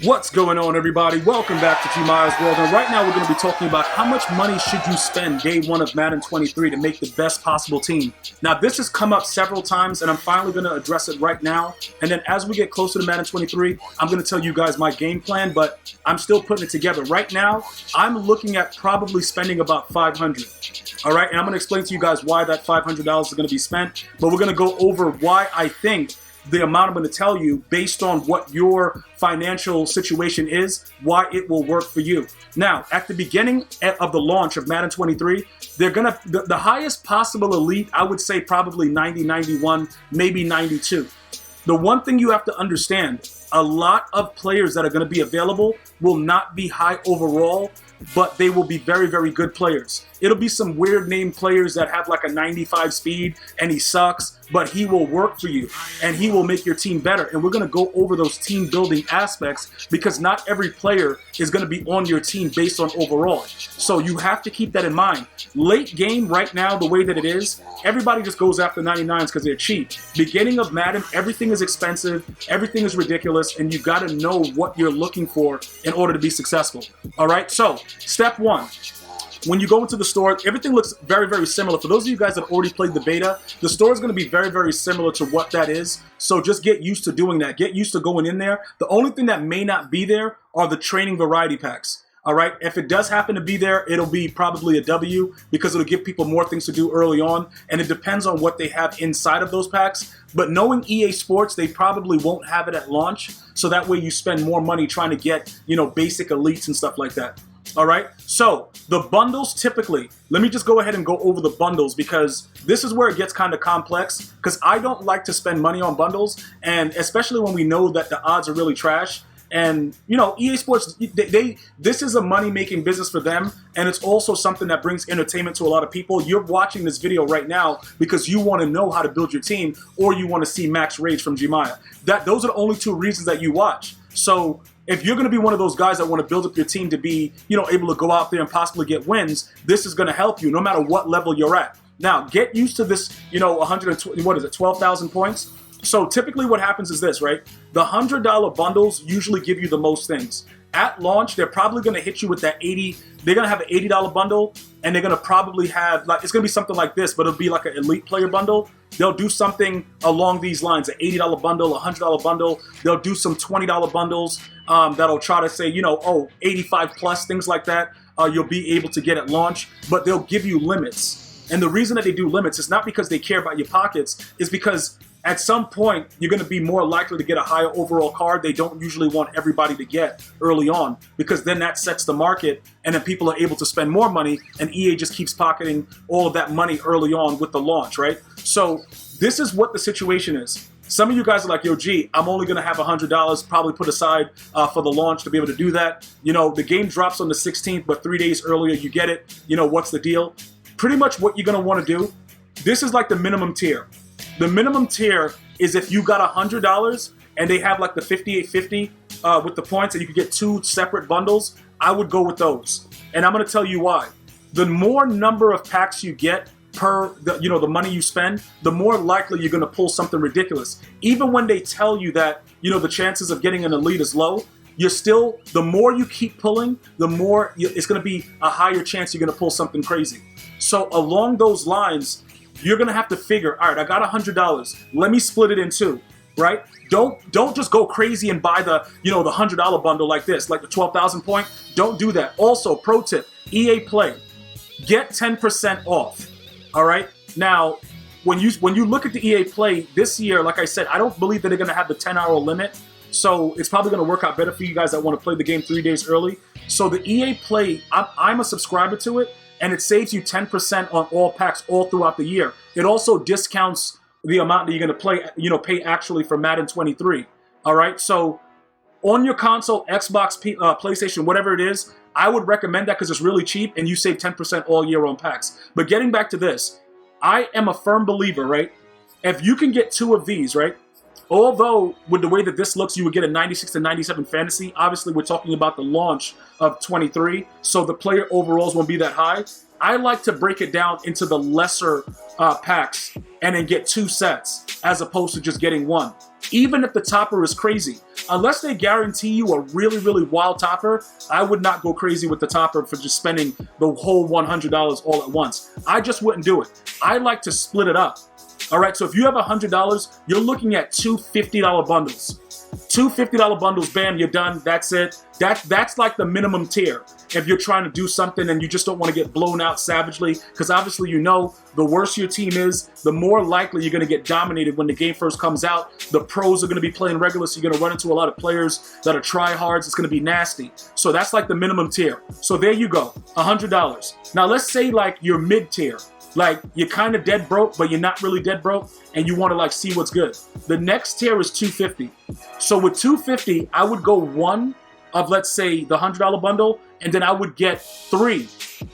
What's going on, everybody? Welcome back to GmiasWorld, and right now we're going to be talking about how much money should you spend day one of Madden 23 to make the best possible team. Now, this has come up several times, and I'm finally going to address it right now, and then as we get closer to Madden 23, I'm going to tell you guys my game plan, but I'm still putting it together. Right now, I'm looking at probably spending about $500. All right, and I'm going to explain to you guys why that $500 is going to be spent, but we're going to go over why I think the amount I'm going to tell you based on what your financial situation is, why it will work for you. Now, at the beginning of the launch of Madden 23, they're going to, the highest possible elite, I would say probably 90, 91, maybe 92. The one thing you have to understand, a lot of players that are going to be available will not be high overall, but they will be very, very good players. It'll be some weird name players that have like a 95 speed and he sucks, but he will work for you and he will make your team better. And we're going to go over those team building aspects because not every player is going to be on your team based on overall. So you have to keep that in mind. Late game right now, the way that it is, everybody just goes after 99s because they're cheap. Beginning of Madden, everything is expensive, everything is ridiculous, and you got to know what you're looking for in order to be successful. All right, so step one. When you go into the store, everything looks very, very similar. For those of you guys that already played the beta, the store is going to be very, very similar to what that is. So just get used to doing that. Get used to going in there. The only thing that may not be there are the training variety packs. All right, if it does happen to be there, it'll be probably a W because it'll give people more things to do early on. And it depends on what they have inside of those packs. But knowing EA Sports, they probably won't have it at launch. So that way you spend more money trying to get, basic elites and stuff like that. All right, so the bundles typically, let me just go ahead and go over the bundles because this is where it gets kind of complex because I don't like to spend money on bundles, and especially when we know that the odds are really trash. And, EA Sports, this is a money-making business for them, and it's also something that brings entertainment to a lot of people. You're watching this video right now because you want to know how to build your team or you want to see Max Rage from Gmia. Those are the only two reasons that you watch. So if you're going to be one of those guys that want to build up your team to be, able to go out there and possibly get wins, this is going to help you no matter what level you're at. Now, get used to this, 120, 12,000 points. So typically what happens is this, right? The $100 bundles usually give you the most things. At launch, they're probably going to hit you with that 80. They're going to have an $80 bundle, and they're going to probably have, it's going to be something like this, but it'll be like an elite player bundle. They'll do something along these lines, an $80 bundle, a $100 bundle. They'll do some $20 bundles that'll try to say, 85 plus, things like that. You'll be able to get at launch, but they'll give you limits. And the reason that they do limits is not because they care about your pockets, it's because at some point, you're going to be more likely to get a higher overall card. They don't usually want everybody to get early on because then that sets the market and then people are able to spend more money and EA just keeps pocketing all of that money early on with the launch, right? So this is what the situation is. Some of you guys are like, yo, G, I'm only going to have $100 probably put aside for the launch to be able to do that. The game drops on the 16th, but 3 days earlier you get it. What's the deal? Pretty much what you're going to want to do, this is like the minimum tier. The minimum tier is if you got $100 and they have like the 5850 with the points and you can get 2 separate bundles, I would go with those. And I'm going to tell you why. The more number of packs you get per the money you spend, the more likely you're going to pull something ridiculous. Even when they tell you that, the chances of getting an elite is low, you're still, the more you keep pulling, the more it's going to be a higher chance you're going to pull something crazy. So along those lines, you're going to have to figure, all right, I got $100. Let me split it in 2, right? Don't just go crazy and buy the, the $100 bundle like this, like the 12,000 point. Don't do that. Also, pro tip, EA Play, get 10% off, all right? Now, when you look at the EA Play this year, like I said, I don't believe that they're going to have the 10-hour limit. So it's probably going to work out better for you guys that want to play the game 3 days early. So the EA Play, I'm a subscriber to it. And it saves you 10% on all packs all throughout the year. It also discounts the amount that you're going to pay actually for Madden 23. All right, so on your console, Xbox, PlayStation, whatever it is, I would recommend that because it's really cheap and you save 10% all year on packs. But getting back to this, I am a firm believer, right? If you can get 2 of these, right? Although, with the way that this looks, you would get a 96 to 97 fantasy. Obviously, we're talking about the launch of 23, so the player overalls won't be that high. I like to break it down into the lesser packs and then get 2 sets as opposed to just getting 1. Even if the topper is crazy, unless they guarantee you a really, really wild topper, I would not go crazy with the topper for just spending the whole $100 all at once. I just wouldn't do it. I like to split it up. All right, so if you have $100, you're looking at 2 $50 bundles. 2 $50 bundles, bam, you're done, that's it. That's like the minimum tier if you're trying to do something and you just don't want to get blown out savagely, because obviously you know the worse your team is, the more likely you're going to get dominated when the game first comes out. The pros are going to be playing regular, so you're going to run into a lot of players that are tryhards. It's going to be nasty. So that's like the minimum tier. So there you go, $100. Now let's say like you're mid-tier. Like, you're kind of dead broke, but you're not really dead broke, and you want to, like, see what's good. The next tier is $250. So with $250, I would go 1 of, let's say, the $100 bundle, and then I would get 3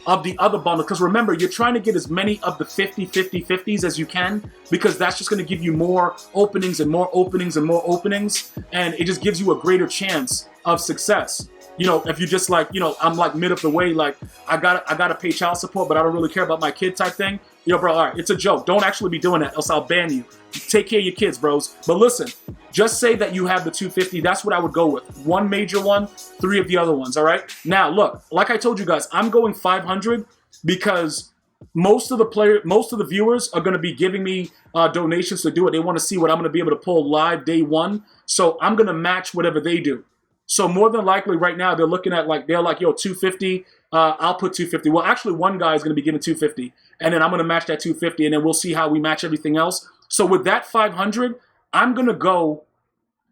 of the other bundle. Because remember, you're trying to get as many of the 50, 50, 50s as you can, because that's just going to give you more openings and more openings and more openings, and it just gives you a greater chance of success. You know, if you just like, you know, I'm like mid of the way, like I gotta pay child support, but I don't really care about my kid type thing. Yo, bro, all right, it's a joke. Don't actually be doing that, else I'll ban you. Take care of your kids, bros. But listen, just say that you have the 250. That's what I would go with. 1 major one, 3 of the other ones, all right? Now, look, like I told you guys, I'm going 500 because most of the viewers are going to be giving me donations to do it. They want to see what I'm going to be able to pull live day 1. So I'm going to match whatever they do. So more than likely right now they're looking at like, they're like, yo, 250, I'll put 250. Well, actually one guy is going to be giving 250 and then I'm going to match that 250 and then we'll see how we match everything else. So with that 500, I'm going to go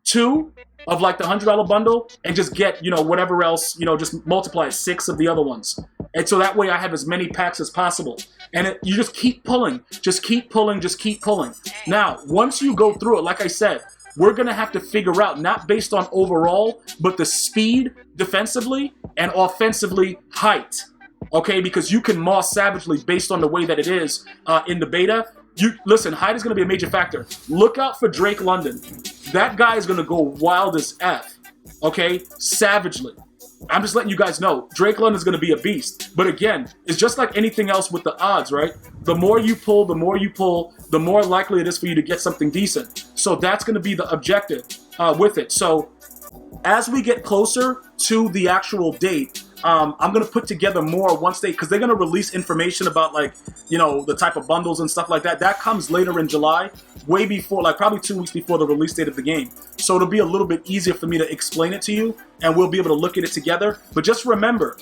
2 of like the $100 bundle and just get, you know, whatever else, you know, just multiply 6 of the other ones. And so that way I have as many packs as possible. And you just keep pulling, just keep pulling, just keep pulling. Now, once you go through it, like I said, we're going to have to figure out, not based on overall, but the speed defensively and offensively height. Okay, because you can maul savagely based on the way that it is in the beta. Listen, height is going to be a major factor. Look out for Drake London. That guy is going to go wild as F. Okay, savagely. I'm just letting you guys know, Drake London is going to be a beast. But again, it's just like anything else with the odds, right? The more you pull, the more likely it is for you to get something decent. So that's going to be the objective with it. So as we get closer to the actual date, I'm going to put together more once because they're going to release information about, like, you know, the type of bundles and stuff like that. That comes later in July, way before, like probably 2 weeks before the release date of the game. So it'll be a little bit easier for me to explain it to you and we'll be able to look at it together. But just remember,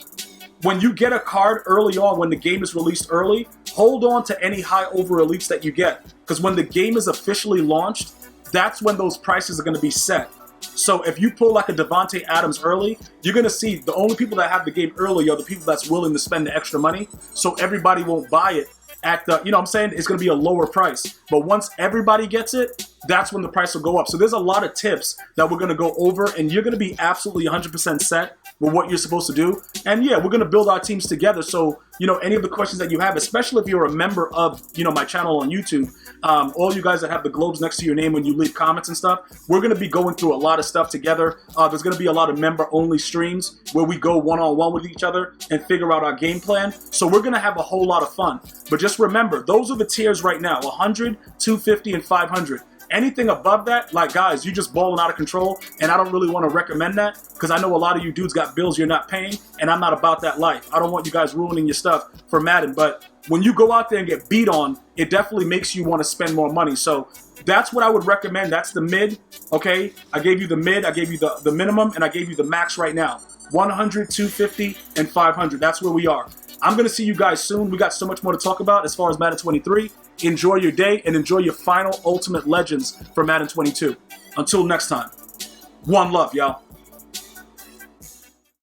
when you get a card early on, when the game is released early, hold on to any high over elites that you get. Because when the game is officially launched, that's when those prices are going to be set. So if you pull like a Devontae Adams early, you're going to see the only people that have the game early are the people that's willing to spend the extra money. So everybody won't buy it at the, you know what I'm saying? It's going to be a lower price. But once everybody gets it, that's when the price will go up. So there's a lot of tips that we're going to go over, and you're going to be absolutely 100% set with what you're supposed to do. And yeah, we're going to build our teams together. So, you know, any of the questions that you have, especially if you're a member of, you know, my channel on YouTube, all you guys that have the globes next to your name when you leave comments and stuff, we're going to be going through a lot of stuff together. There's going to be a lot of member-only streams where we go one-on-one with each other and figure out our game plan. So we're going to have a whole lot of fun. But just remember, those are the tiers right now, 100, 250, and 500. Anything above that, like, guys, you just balling out of control, and I don't really want to recommend that because I know a lot of you dudes got bills you're not paying, and I'm not about that life. I don't want you guys ruining your stuff for Madden, but when you go out there and get beat on, it definitely makes you want to spend more money. So that's what I would recommend. That's the mid, okay? I gave you the mid, I gave you the minimum, and I gave you the max right now. 100, 250, and 500. That's where we are. I'm going to see you guys soon. We got so much more to talk about as far as Madden 23. Enjoy your day and enjoy your final Ultimate Legends for Madden 22. Until next time, one love, y'all.